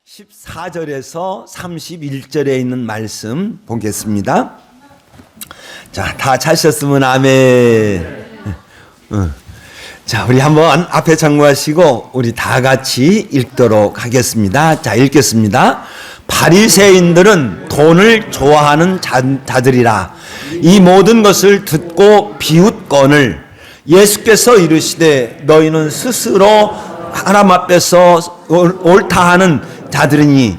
14절에서 31절에 있는 말씀 보겠습니다. 자, 다 찾으셨으면 아멘. 자, 우리 한번 앞에 참고하시고 우리 다 같이 읽도록 하겠습니다. 자, 읽겠습니다. 바리새인들은 돈을 좋아하는 자들이라. 이 모든 것을 듣고 비웃거늘 예수께서 이르시되 너희는 스스로 하나님 앞에서 옳다 하는 자들이니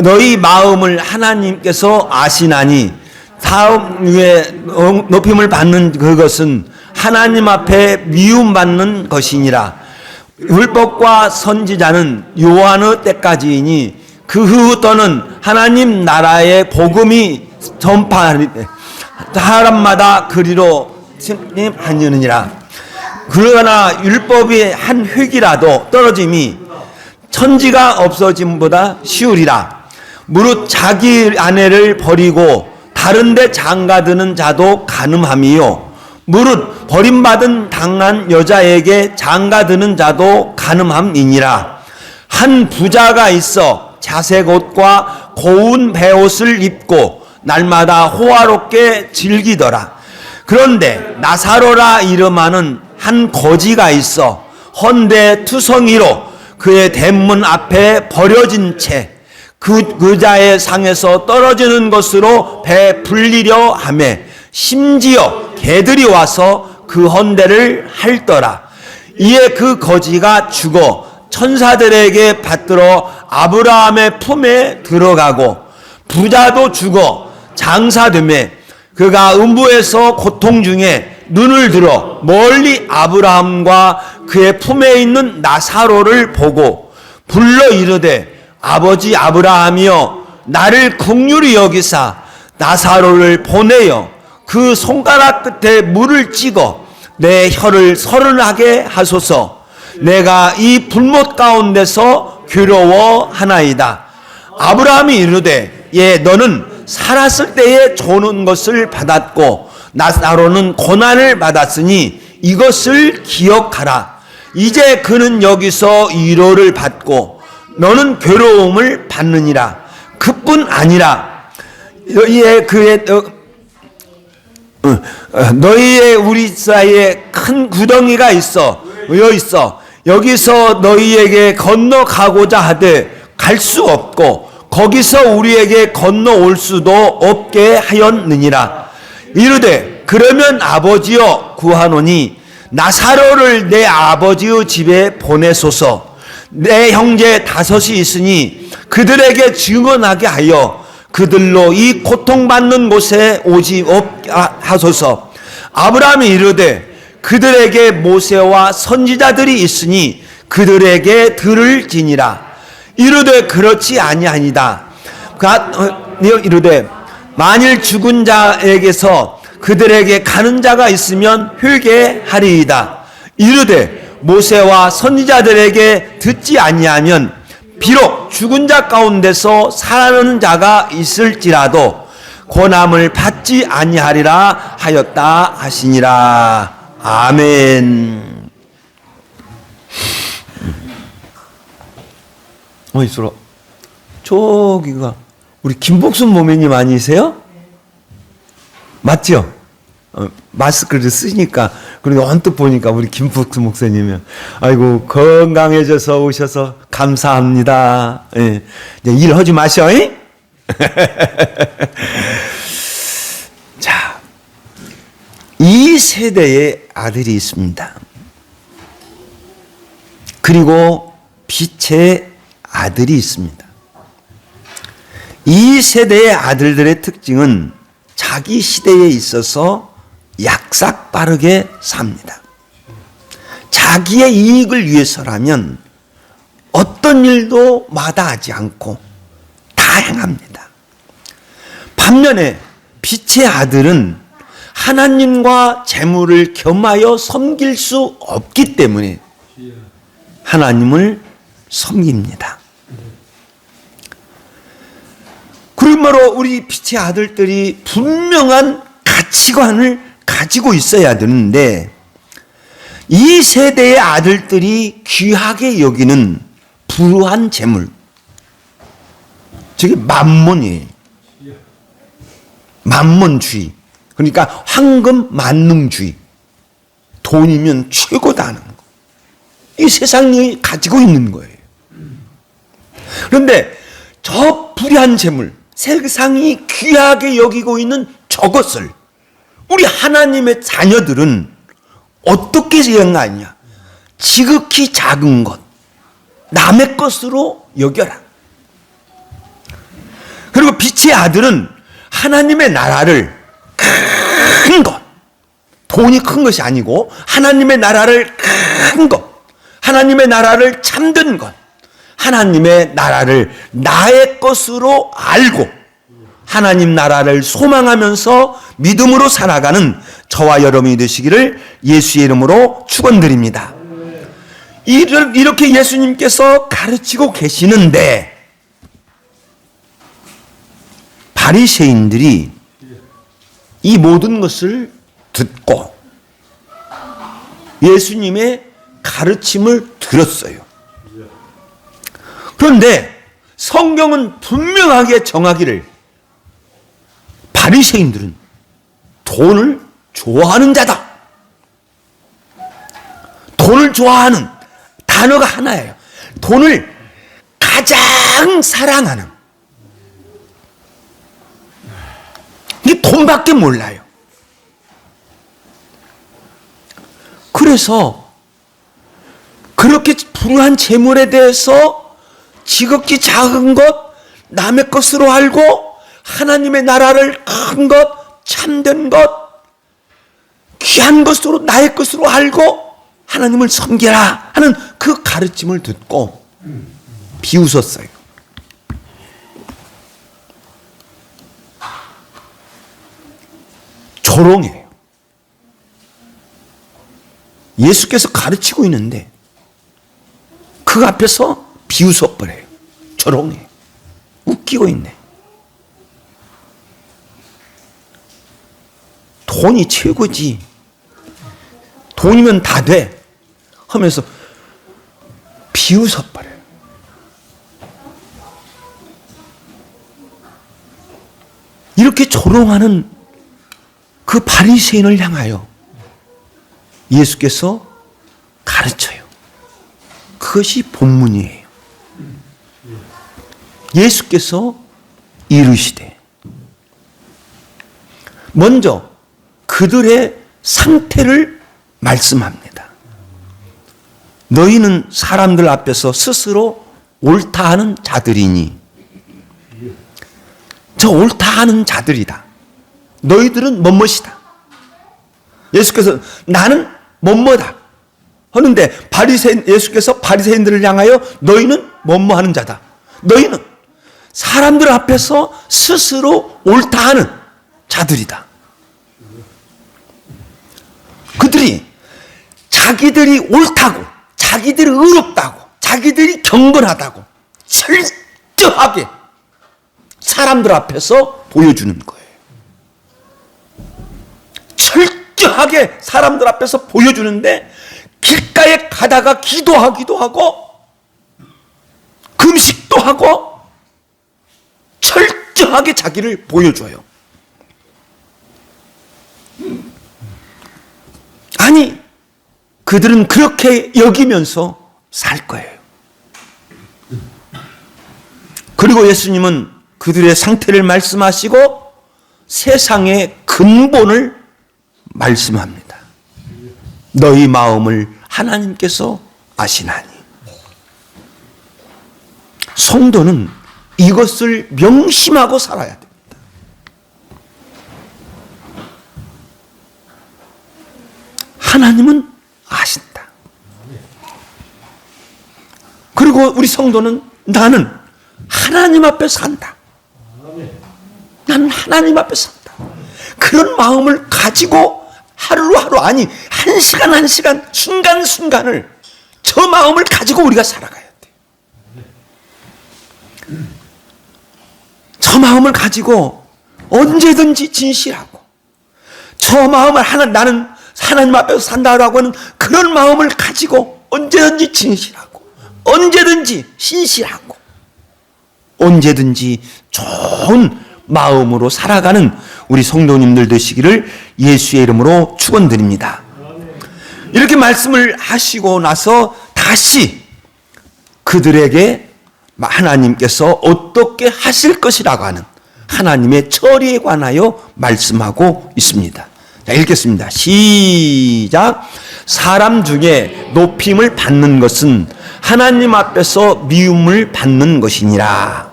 너희 마음을 하나님께서 아시나니 다음 위에 높임을 받는 그것은 하나님 앞에 미움받는 것이니라. 율법과 선지자는 요한의 때까지이니 그 후 또는 하나님 나라의 복음이 전파하리 사람마다 그리로 하느니라. 그러나 율법의 한 획이라도 떨어짐이 천지가 없어짐보다 쉬우리라. 무릇 자기 아내를 버리고 다른 데 장가드는 자도 가늠함이요 무릇 버림받은 당한 여자에게 장가드는 자도 가늠함이니라. 한 부자가 있어 자색 옷과 고운 베옷을 입고 날마다 호화롭게 즐기더라. 그런데 나사로라 이름하는 한 거지가 있어 헌데 투성이로 그의 대문 앞에 버려진 채 그 자의 상에서 떨어지는 것으로 베풀리려 하매 심지어 개들이 와서 그 헌데를 핥더라. 이에 그 거지가 죽어 천사들에게 받들어 아브라함의 품에 들어가고 부자도 죽어 장사되매 그가 음부에서 고통 중에 눈을 들어 멀리 아브라함과 그의 품에 있는 나사로를 보고 불러 이르되 아버지 아브라함이여 나를 긍휼히 여기사 나사로를 보내어 그 손가락 끝에 물을 찍어 내 혀를 서른하게 하소서. 내가 이 불못 가운데서 괴로워하나이다. 아브라함이 이르되 예 너는 살았을 때에 좋은 것을 받았고 나사로는 고난을 받았으니 이것을 기억하라. 이제 그는 여기서 위로를 받고 너는 괴로움을 받느니라. 그뿐 아니라 너희의 우리 사이에 큰 구덩이가 있어 여기서 너희에게 건너가고자 하되 갈 수 없고 거기서 우리에게 건너올 수도 없게 하였느니라. 이르되 그러면 아버지여 구하노니 나사로를 내 아버지의 집에 보내소서. 내 형제 5이 있으니 그들에게 증언하게 하여 그들로 이 고통받는 곳에 오지 없게 하소서. 아브라함이 이르되 그들에게 모세와 선지자들이 있으니 그들에게 들을지니라. 이르되 그렇지 아니하니이다. 이르되 만일 죽은 자에게서 그들에게 가는 자가 있으면 회개하리이다. 이르되 모세와 선지자들에게 듣지 아니하면 비록 죽은 자 가운데서 살아나는 자가 있을지라도 고난을 받지 아니하리라 하였다 하시니라. 아멘. 어디서 저기가 우리 김복순 모매님 아니세요? 맞죠? 마스크를 쓰니까 그리고 언뜻 보니까 우리 김복순 목사님이요. 아이고 건강해져서 오셔서 감사합니다. 예. 이제 일 하지 마셔. 자, 이 세대의 아들이 있습니다. 그리고 빛의 아들이 있습니다. 이 세대의 아들들의 특징은 자기 시대에 있어서 약삭 빠르게 삽니다. 자기의 이익을 위해서라면 어떤 일도 마다하지 않고 다 행합니다. 반면에 빛의 아들은 하나님과 재물을 겸하여 섬길 수 없기 때문에 하나님을 섬깁니다. 그러므로 우리 빛의 아들들이 분명한 가치관을 가지고 있어야 되는데 이 세대의 아들들이 귀하게 여기는 불우한 재물, 저게 만몬이에요. 만몬주의. 그러니까 황금 만능주의. 돈이면 최고다는 거. 이 세상이 가지고 있는 거예요. 그런데 저 불의한 재물, 세상이 귀하게 여기고 있는 저것을 우리 하나님의 자녀들은 어떻게 생각하냐? 지극히 작은 것, 남의 것으로 여겨라. 그리고 빛의 아들은 하나님의 나라를 큰 것, 돈이 큰 것이 아니고 하나님의 나라를 큰 것, 하나님의 나라를 참된 것, 하나님의 나라를 나의 것으로 알고 하나님 나라를 소망하면서 믿음으로 살아가는 저와 여러분이 되시기를 예수의 이름으로 축원드립니다. 이렇게 예수님께서 가르치고 계시는데 바리새인들이 이 모든 것을 듣고 예수님의 가르침을 들었어요. 그런데 성경은 분명하게 정하기를 바리새인들은 돈을 좋아하는 자다. 돈을 좋아하는 단어가 하나예요. 돈을 가장 사랑하는. 이게 돈밖에 몰라요. 그래서 그렇게 불우한 재물에 대해서 지극히 작은 것, 남의 것으로 알고 하나님의 나라를 큰 것, 참된 것, 귀한 것으로 나의 것으로 알고 하나님을 섬기라 하는 그 가르침을 듣고 비웃었어요. 조롱해요. 예수께서 가르치고 있는데 그 앞에서 비웃어버려요. 조롱해. 웃기고 있네. 돈이 최고지. 돈이면 다 돼. 하면서 비웃어버려요. 이렇게 조롱하는 그 바리새인을 향하여 예수께서 가르쳐요. 그것이 본문이에요. 예수께서 이르시되 먼저 그들의 상태를 말씀합니다. 너희는 사람들 앞에서 스스로 옳다 하는 자들이니 저 옳다 하는 자들이다. 너희들은 뭐뭐시다. 예수께서 나는 뭐뭐다 하는데 예수께서 바리새인들을 향하여 너희는 뭐뭐 하는 자다. 너희는 사람들 앞에서 스스로 옳다 하는 자들이다. 그들이 자기들이 옳다고, 자기들이 의롭다고, 자기들이 경건하다고 철저하게 사람들 앞에서 보여주는 거예요. 철저하게 사람들 앞에서 보여주는데 길가에 가다가 기도하기도 하고 금식도 하고 철저하게 자기를 보여줘요. 아니, 그들은 그렇게 여기면서 살 거예요. 그리고 예수님은 그들의 상태를 말씀하시고 세상의 근본을 말씀합니다. 너희 마음을 하나님께서 아시나니. 성도는 이것을 명심하고 살아야 됩니다. 하나님은 아신다. 그리고 우리 성도는 나는 하나님 앞에 산다. 나는 하나님 앞에 산다. 그런 마음을 가지고 하루하루 아니 한 시간 한 시간 순간순간을 저 마음을 가지고 우리가 살아가야 돼. 저 마음을 가지고 언제든지 진실하고 저 마음을 나는 하나님 앞에서 산다라고 하는 그런 마음을 가지고 언제든지 진실하고 언제든지 신실하고 언제든지 좋은 마음으로 살아가는 우리 성도님들 되시기를 예수의 이름으로 축원드립니다. 이렇게 말씀을 하시고 나서 다시 그들에게 하나님께서 어떻게 하실 것이라고 하는 하나님의 처리에 관하여 말씀하고 있습니다. 자, 읽겠습니다. 시작. 사람 중에 높임을 받는 것은 하나님 앞에서 미움을 받는 것이니라.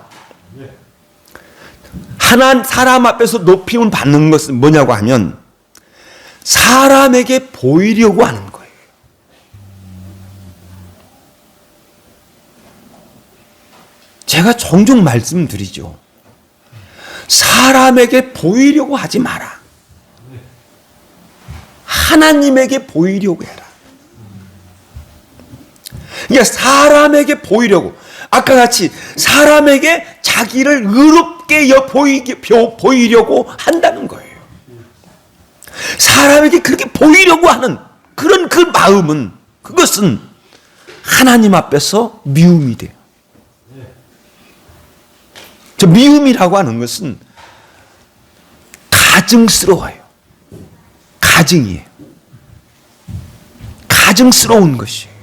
사람 앞에서 높임을 받는 것은 뭐냐고 하면 사람에게 보이려고 하는 거예요. 제가 종종 말씀드리죠. 사람에게 보이려고 하지 마라. 하나님에게 보이려고 해라. 그러니까 사람에게 보이려고, 아까 같이 사람에게 자기를 의롭게 보이려고 한다는 거예요. 사람에게 그렇게 보이려고 하는 그런 그 마음은, 그것은 하나님 앞에서 미움이 돼요. 저 미움이라고 하는 것은 가증스러워요. 가증이에요. 가증스러운 것이에요.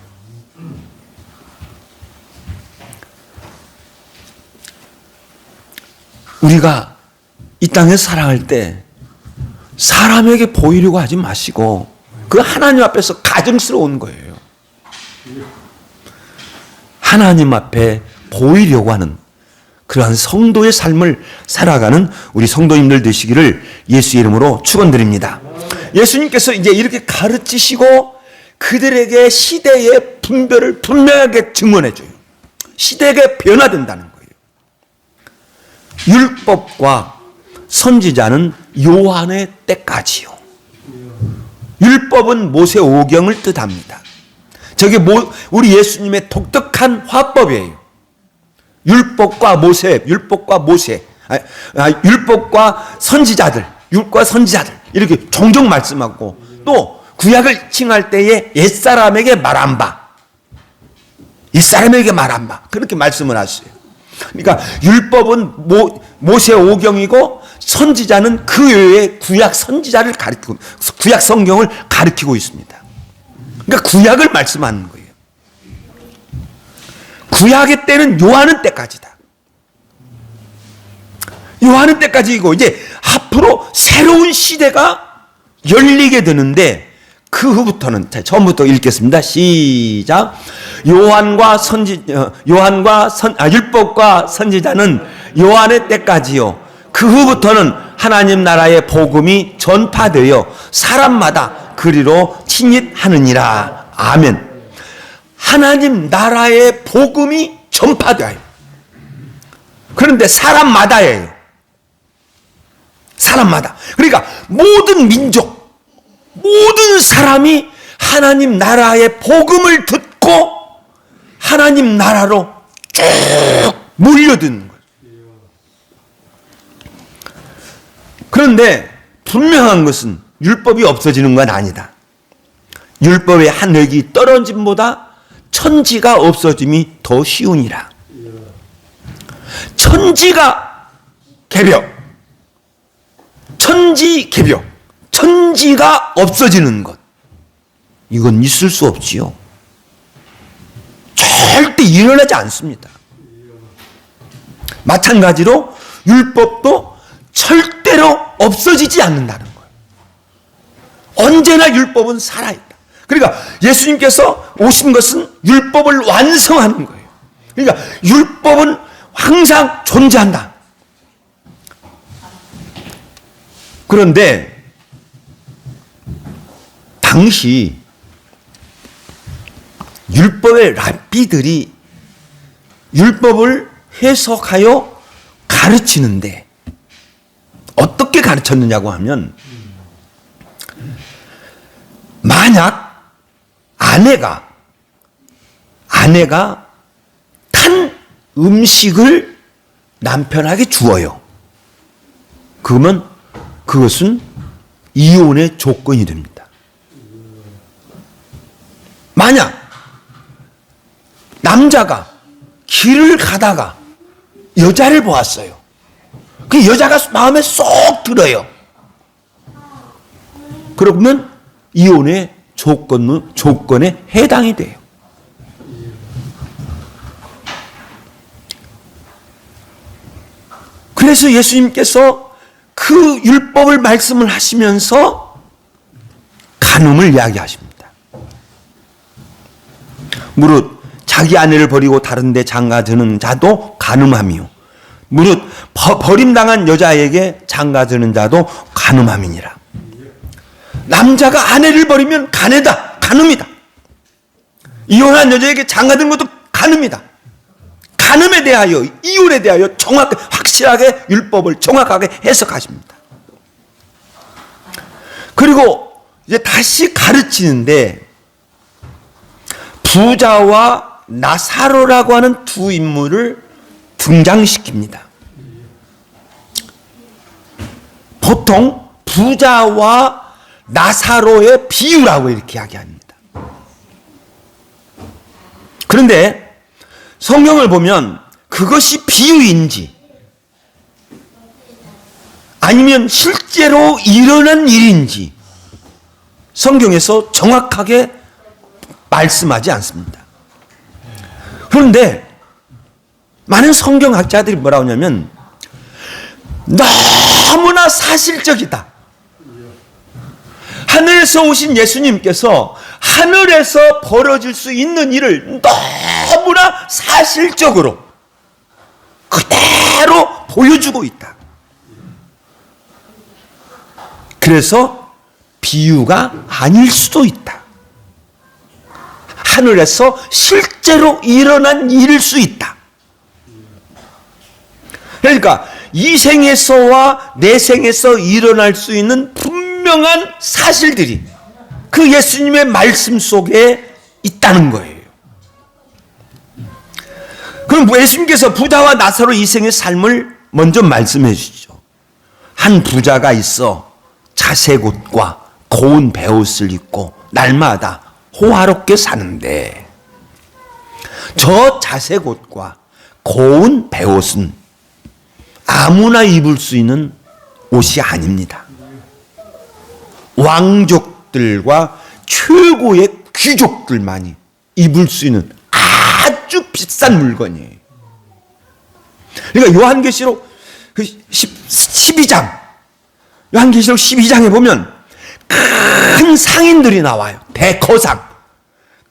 우리가 이 땅에서 살아갈 때 사람에게 보이려고 하지 마시고 그 하나님 앞에서 가증스러운 거예요. 하나님 앞에 보이려고 하는 그러한 성도의 삶을 살아가는 우리 성도님들 되시기를 예수의 이름으로 축원드립니다. 예수님께서 이제 이렇게 가르치시고 그들에게 시대의 분별을 분명하게 증언해줘요. 시대가 변화된다는 거예요. 율법과 선지자는 요한의 때까지요. 율법은 모세 오경을 뜻합니다. 저게 우리 예수님의 독특한 화법이에요. 율법과 선지자들 이렇게 종종 말씀하고, 또 구약을 칭할 때에 옛사람에게 말한 바 그렇게 말씀을 하세요. 그러니까 율법은 모세 오경이고 선지자는 그 외에 구약 선지자를 가리키고 구약 성경을 가리키고 있습니다. 그러니까 구약을 말씀하는 거예요. 구약의 때는 요한의 때까지다. 요한의 때까지이고 이제 앞으로 새로운 시대가 열리게 되는데 그 후부터는, 자, 처음부터 읽겠습니다. 시작. 율법과 선지자는 요한의 때까지요. 그 후부터는 하나님 나라의 복음이 전파되어 사람마다 그리로 친잇하느니라. 아멘. 하나님 나라의 복음이 전파돼요. 그런데 사람마다예요. 사람마다. 그러니까 모든 민족, 모든 사람이 하나님 나라의 복음을 듣고 하나님 나라로 쭉 몰려드는 거예요. 그런데 분명한 것은 율법이 없어지는 건 아니다. 율법의 한 획이 떨어짐보다 천지가 없어짐이 더 쉬우니라. 천지가 개벽, 천지가 없어지는 것, 이건 있을 수 없지요. 절대 일어나지 않습니다. 마찬가지로 율법도 절대로 없어지지 않는다는 거예요. 언제나 율법은 살아있다. 그러니까 예수님께서 오신 것은 율법을 완성하는 거예요. 그러니까 율법은 항상 존재한다. 그런데 당시 율법의 랍비들이 율법을 해석하여 가르치는데 어떻게 가르쳤느냐고 하면, 만약 아내가 탄 음식을 남편에게 주어요. 그러면 그것은 이혼의 조건이 됩니다. 만약 남자가 길을 가다가 여자를 보았어요. 그 여자가 마음에 쏙 들어요. 그러면 이혼의 조건에 해당이 돼요. 그래서 예수님께서 그 율법을 말씀을 하시면서 간음을 이야기하십니다. 무릇 자기 아내를 버리고 다른 데 장가드는 자도 간음함이요 무릇 버림당한 여자에게 장가드는 자도 간음함이니라. 남자가 아내를 버리면 간음이다. 이혼한 여자에게 장가드는 것도 간음이다. 간음에 대하여, 이혼에 대하여 확실하게 율법을 정확하게 해석하십니다. 그리고 이제 다시 가르치는데 부자와 나사로라고 하는 두 인물을 등장시킵니다. 보통 부자와 나사로의 비유라고 이렇게 이야기합니다. 그런데 성경을 보면 그것이 비유인지 아니면 실제로 일어난 일인지 성경에서 정확하게 말씀하지 않습니다. 그런데 많은 성경학자들이 뭐라고 하냐면 너무나 사실적이다. 하늘에서 오신 예수님께서 하늘에서 벌어질 수 있는 일을 너무나 사실적으로 그대로 보여주고 있다. 그래서 비유가 아닐 수도 있다. 하늘에서 실제로 일어난 일일 수 있다. 그러니까 이 생에서와 내 생에서 일어날 수 있는 분명한 사실들이 그 예수님의 말씀 속에 있다는 거예요. 그럼 예수님께서 부자와 나사로 이 생의 삶을 먼저 말씀해 주시죠. 한 부자가 있어 자색 옷과 고운 베옷을 입고 날마다 호화롭게 사는데 저 자색 옷과 고운 베옷은 아무나 입을 수 있는 옷이 아닙니다. 왕족들과 최고의 귀족들만이 입을 수 있는 아주 비싼 물건이에요. 그러니까 요한계시록 12장 요한계시록 12장에 보면 큰 상인들이 나와요. 대거상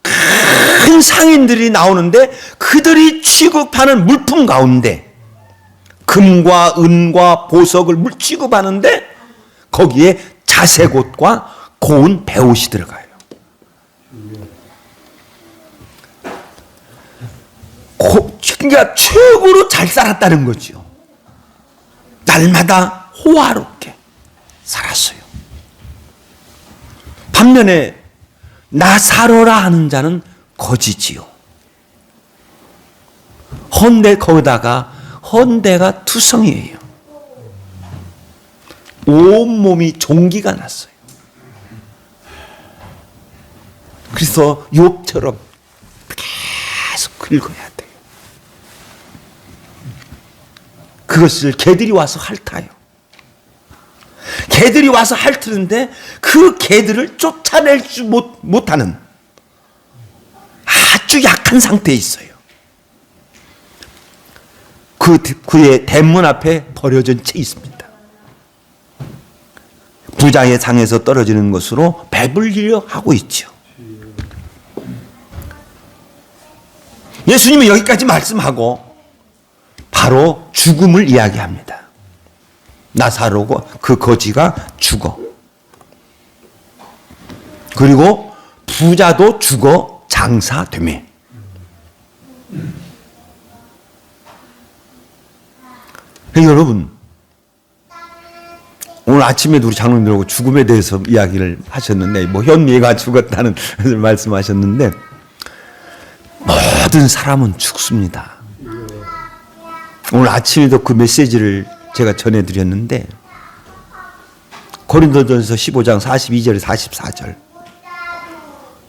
큰 상인들이 나오는데 그들이 취급하는 물품 가운데 금과 은과 보석을 취급하는데 거기에 자색 옷과 고운 베옷이 들어가요. 그러니까 최고로 잘 살았다는 거죠. 날마다 호화롭게 살았어요. 반면에 나사로라 하는 자는 거지지요. 거기다가 헌대가 투성이에요. 온몸이 종기가 났어요. 그래서 욥처럼 계속 긁어야 돼요. 그것을 개들이 와서 핥아요. 개들이 와서 핥는데 그 개들을 쫓아낼 수 못하는 아주 약한 상태에 있어요. 그의 대문 앞에 버려진 채 있습니다. 부자의 상에서 떨어지는 것으로 배불리려 하고 있죠. 예수님은 여기까지 말씀하고 바로 죽음을 이야기합니다. 나사로고 그 거지가 죽어. 그리고 부자도 죽어 장사되매. 여러분, 오늘 아침에도 우리 장로님들하고 죽음에 대해서 이야기를 하셨는데, 현미가 죽었다는 말씀하셨는데, 모든 사람은 죽습니다. 오늘 아침에도 그 메시지를 제가 전해드렸는데, 고린도전서 15장 42절 44절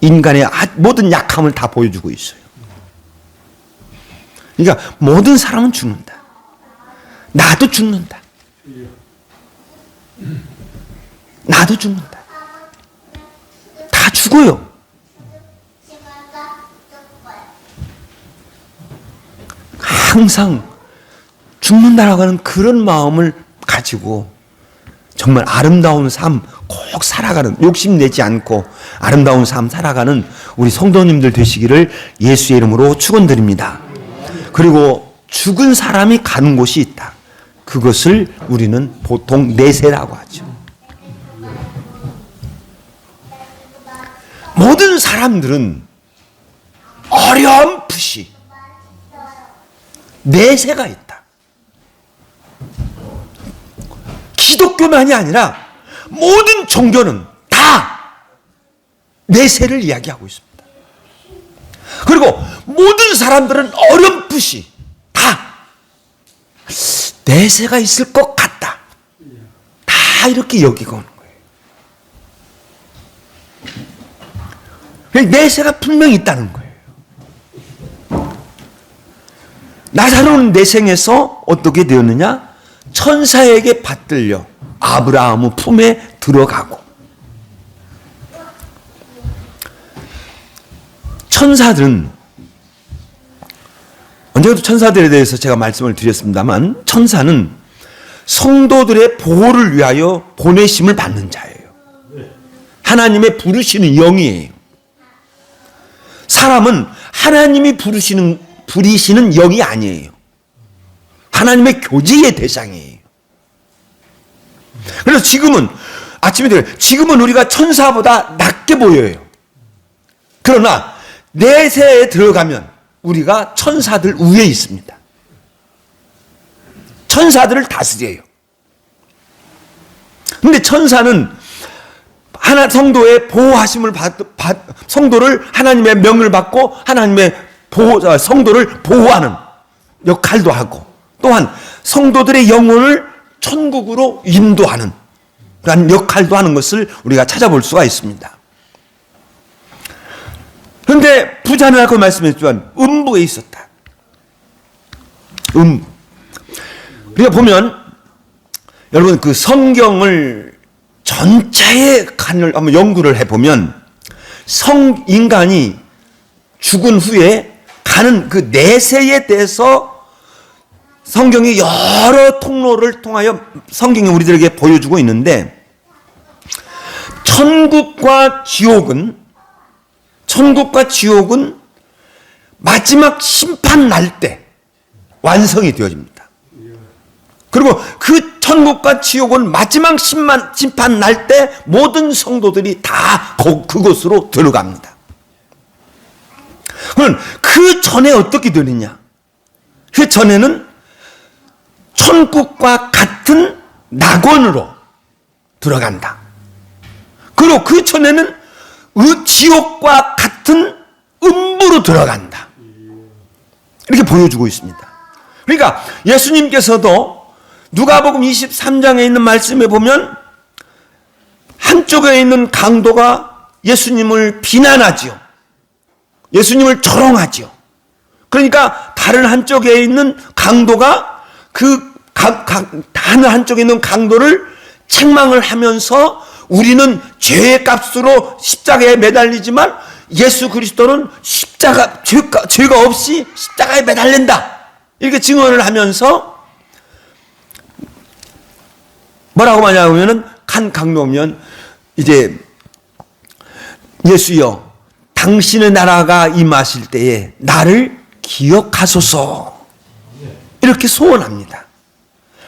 인간의 모든 약함을 다 보여주고 있어요. 그러니까 모든 사람은 죽는다. 나도 죽는다. 나도 죽는다. 다 죽어요. 항상 죽는다라고 하는 그런 마음을 가지고 정말 아름다운 삶 꼭 살아가는, 욕심내지 않고 아름다운 삶 살아가는 우리 성도님들 되시기를 예수의 이름으로 축원드립니다. 그리고 죽은 사람이 가는 곳이 있다. 그것을 우리는 보통 내세라고 하죠. 모든 사람들은 어렴풋이 내세가 있다. 기독교만이 아니라 모든 종교는 다 내세를 이야기하고 있습니다. 그리고 모든 사람들은 어렴풋이 다 내세가 있을 것 같다. 다 이렇게 여기고 오는 거예요. 내세가 분명히 있다는 거예요. 나사로는 내생에서 어떻게 되었느냐? 천사에게 받들려 아브라함의 품에 들어가고, 천사들은, 언제도 천사들에 대해서 제가 말씀을 드렸습니다만, 천사는 성도들의 보호를 위하여 보내심을 받는 자예요. 하나님의 부르시는 영이에요. 사람은 하나님이 부리시는 영이 아니에요. 하나님의 교제의 대상이에요. 그래서 지금은 지금은 우리가 천사보다 낮게 보여요. 그러나 내세에 들어가면 우리가 천사들 위에 있습니다. 천사들을 다스려요. 근데 천사는 하나 성도의 보호하심을 성도를 하나님의 명을 받고 하나님의 성도를 보호하는 역할도 하고, 또한 성도들의 영혼을 천국으로 인도하는 그런 역할도 하는 것을 우리가 찾아볼 수가 있습니다. 그런데 부자는 아까 말씀했지만 음부에 있었다. 우리가 보면 여러분 그 성경을 전체의 간을 한번 연구를 해보면 인간이 죽은 후에 가는 그 내세에 대해서 성경이 여러 통로를 통하여 성경이 우리들에게 보여주고 있는데, 천국과 지옥은 마지막 심판 날 때 완성이 되어집니다. 그리고 그 천국과 지옥은 마지막 심판 날 때 모든 성도들이 다 그곳으로 들어갑니다. 그럼 그 전에 어떻게 되느냐? 그 전에는 천국과 같은 낙원으로 들어간다. 그리고 그 전에는 지옥과 같은 음부로 들어간다. 이렇게 보여주고 있습니다. 그러니까 예수님께서도 누가복음 23장에 있는 말씀에 보면 한쪽에 있는 강도가 예수님을 비난하지요. 예수님을 조롱하지요. 그러니까 다른 한쪽에 있는 강도가 다른 한쪽에 있는 강도를 책망을 하면서 우리는 죄의 값으로 십자가에 매달리지만 예수 그리스도는 죄가 없이 십자가에 매달린다. 이렇게 증언을 하면서 뭐라고 하냐면은 한 강도면 이제 예수여 당신의 나라가 임하실 때에 나를 기억하소서. 이렇게 소원합니다.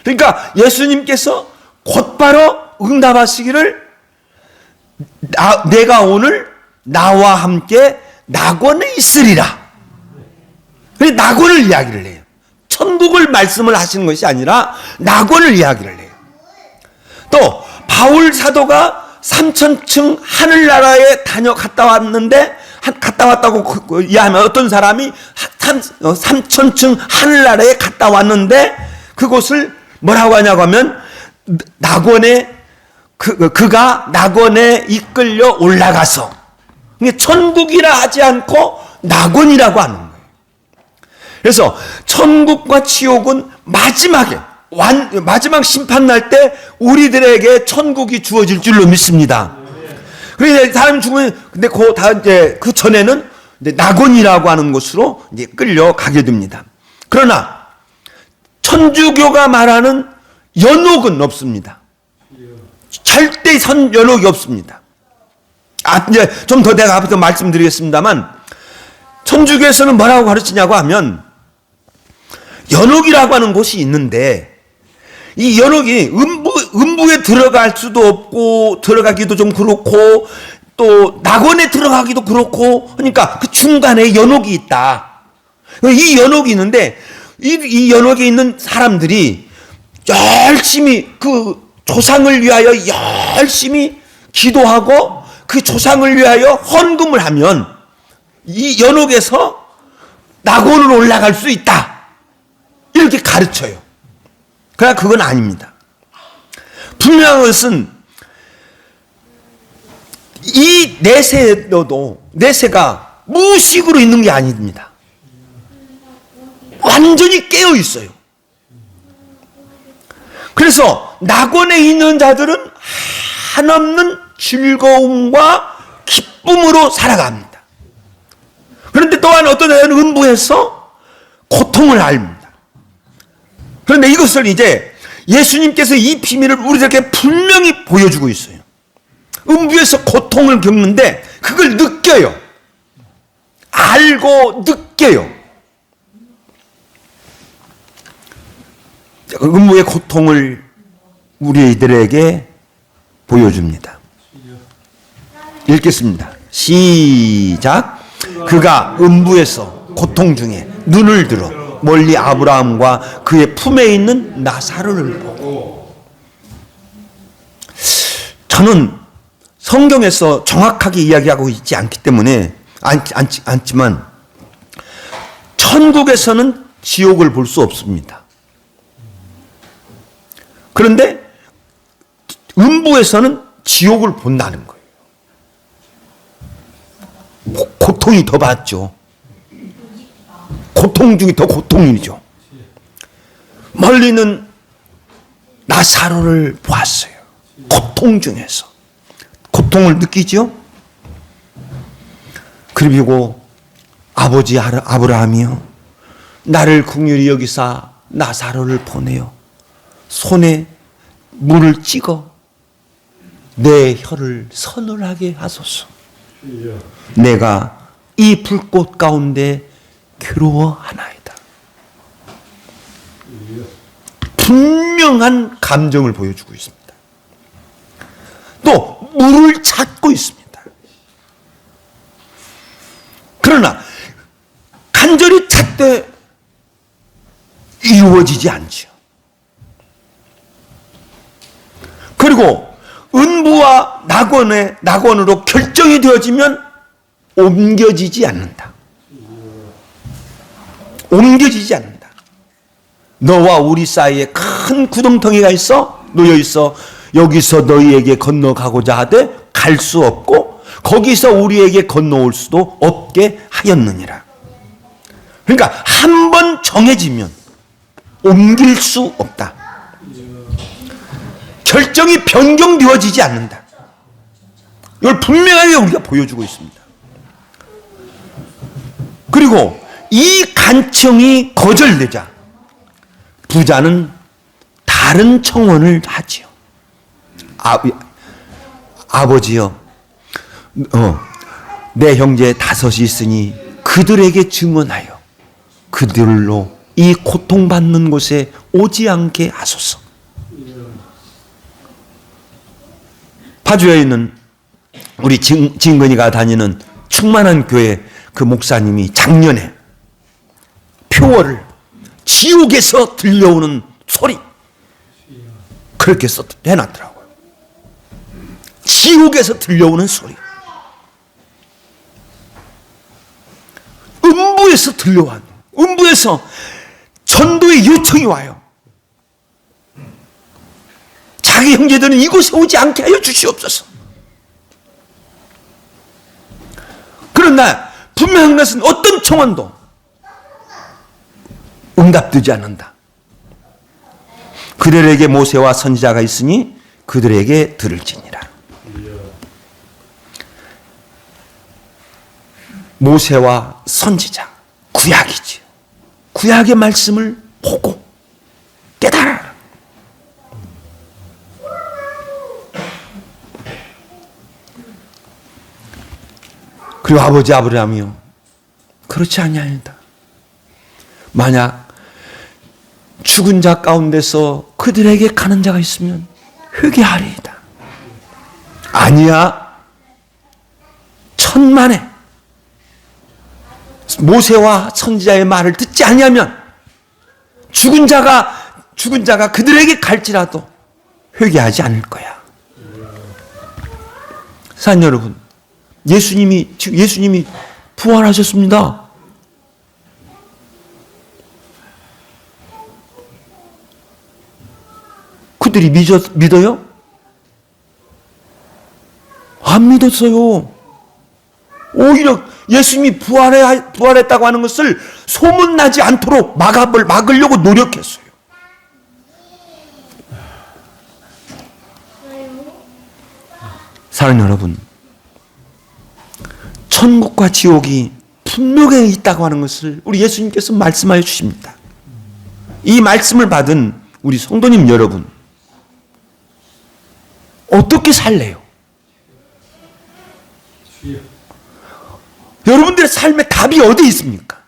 그러니까 예수님께서 곧바로 응답하시기를 내가 오늘 나와 함께 낙원에 있으리라. 낙원을 이야기를 해요. 천국을 말씀을 하시는 것이 아니라 낙원을 이야기를 해요. 또 바울 사도가 3000층 하늘나라에 갔다 왔다고 이해하면 어떤 사람이 3000층 하늘나라에 갔다 왔는데 그곳을 뭐라고 하냐고 하면 낙원에 그가 낙원에 이끌려 올라가서 천국이라 하지 않고 낙원이라고 하는 거예요. 그래서 천국과 지옥은 마지막에 마지막 심판 날 때 우리들에게 천국이 주어질 줄로 믿습니다. 그런데 사람이 죽으면, 근데 그 전에는 이제 낙원이라고 하는 곳으로 이제 끌려가게 됩니다. 그러나 천주교가 말하는 연옥은 없습니다. 절대 연옥이 없습니다. 이제 좀 더 내가 앞에서 말씀드리겠습니다만, 천주교에서는 뭐라고 가르치냐고 하면, 연옥이라고 하는 곳이 있는데, 이 연옥이 음부에 들어갈 수도 없고, 들어가기도 좀 그렇고, 또 낙원에 들어가기도 그렇고, 그러니까 그 중간에 연옥이 있다. 이 연옥이 있는데, 이 연옥에 있는 사람들이 열심히 그 조상을 위하여 열심히 기도하고, 그 조상을 위하여 헌금을 하면 이 연옥에서 낙원으로 올라갈 수 있다. 이렇게 가르쳐요. 그러나 그건 아닙니다. 분명한 것은 이 내세가 무의식으로 있는 게 아닙니다. 완전히 깨어 있어요. 그래서 낙원에 있는 자들은 한없는 즐거움과 기쁨으로 살아갑니다. 그런데 또한 어떤 자는 음부에서 고통을 앓습니다. 그런데 이것을 이제 예수님께서 이 비밀을 우리들에게 분명히 보여주고 있어요. 음부에서 고통을 겪는데 그걸 느껴요. 알고 느껴요. 음부의 고통을 우리들에게 보여줍니다. 읽겠습니다. 시작. 그가 음부에서 고통 중에 눈을 들어 멀리 아브라함과 그의 품에 있는 나사로를 보고. 저는 성경에서 정확하게 이야기하고 있지 않기 때문에 않지만 천국에서는 지옥을 볼 수 없습니다. 그런데 음부에서는 지옥을 본다는 거예요. 고통이 더 받죠. 고통 중에 더 고통이죠. 멀리는 나사로를 보았어요. 고통 중에서 고통을 느끼죠. 그리고 아버지 아브라함이요, 나를 긍휼히 여기사 나사로를 보내요. 손에 물을 찍어 내 혀를 서늘하게 하소서. 내가 이 불꽃 가운데 괴로워하나이다. 분명한 감정을 보여주고 있습니다. 또 물을 찾고 있습니다. 그러나 간절히 찾되 이루어지지 않죠. 그리고 음부와 낙원으로 결정이 되어지면 옮겨지지 않는다. 옮겨지지 않는다. 너와 우리 사이에 큰 구덩텅이가 놓여 있어 여기서 너희에게 건너가고자 하되 갈 수 없고 거기서 우리에게 건너올 수도 없게 하였느니라. 그러니까 한 번 정해지면 옮길 수 없다. 결정이 변경되어지지 않는다. 이걸 분명하게 우리가 보여주고 있습니다. 그리고 이 간청이 거절되자 부자는 다른 청원을 하지요. 아버지여, 내 형제 5이 있으니 그들에게 증언하여 그들로 이 고통받는 곳에 오지 않게 하소서. 파주에 있는 우리 진근이가 다니는 충만한 교회 그 목사님이 작년에 표어를 지옥에서 들려오는 소리 그렇게 해놨더라고요. 지옥에서 들려오는 소리, 음부에서 들려와요. 음부에서 전도의 요청이 와요. 자기 형제들은 이곳에 오지 않게 하여 주시옵소서. 그러나 분명한 것은 어떤 청원도 응답되지 않는다. 그들에게 모세와 선지자가 있으니 그들에게 들을지니라. 모세와 선지자, 구약이지요. 구약의 말씀을 보고 깨달아라. 그리고 아버지 아브라함이요, 그렇지 아니하다. 만약 죽은 자 가운데서 그들에게 가는 자가 있으면 회개하리이다. 아니야. 천만에 모세와 선지자의 말을 듣지 아니하면 죽은 자가 그들에게 갈지라도 회개하지 않을 거야. 사랑하는 여러분, 예수님이 부활하셨습니다. 그들이 믿어요? 안 믿었어요. 오히려 예수님이 부활했다고 하는 것을 소문나지 않도록 막으려고 노력했어요. 사랑하는 여러분, 천국과 지옥이 분명히 있다고 하는 것을 우리 예수님께서 말씀하여 주십니다. 이 말씀을 받은 우리 성도님 여러분, 어떻게 살래요? 여러분들의 삶의 답이 어디 있습니까?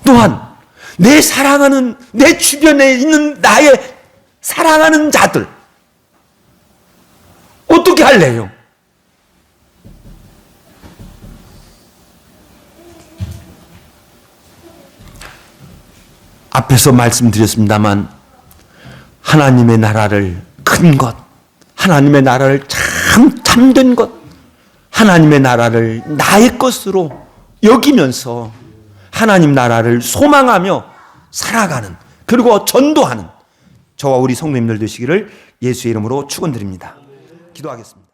또한 내 주변에 있는 나의 사랑하는 자들 어떻게 할래요? 앞에서 말씀드렸습니다만 하나님의 나라를 큰 것, 하나님의 나라를 참된 것, 하나님의 나라를 나의 것으로 여기면서 하나님 나라를 소망하며 살아가는, 그리고 전도하는 저와 우리 성도님들 되시기를 예수의 이름으로 축원드립니다. 기도하겠습니다.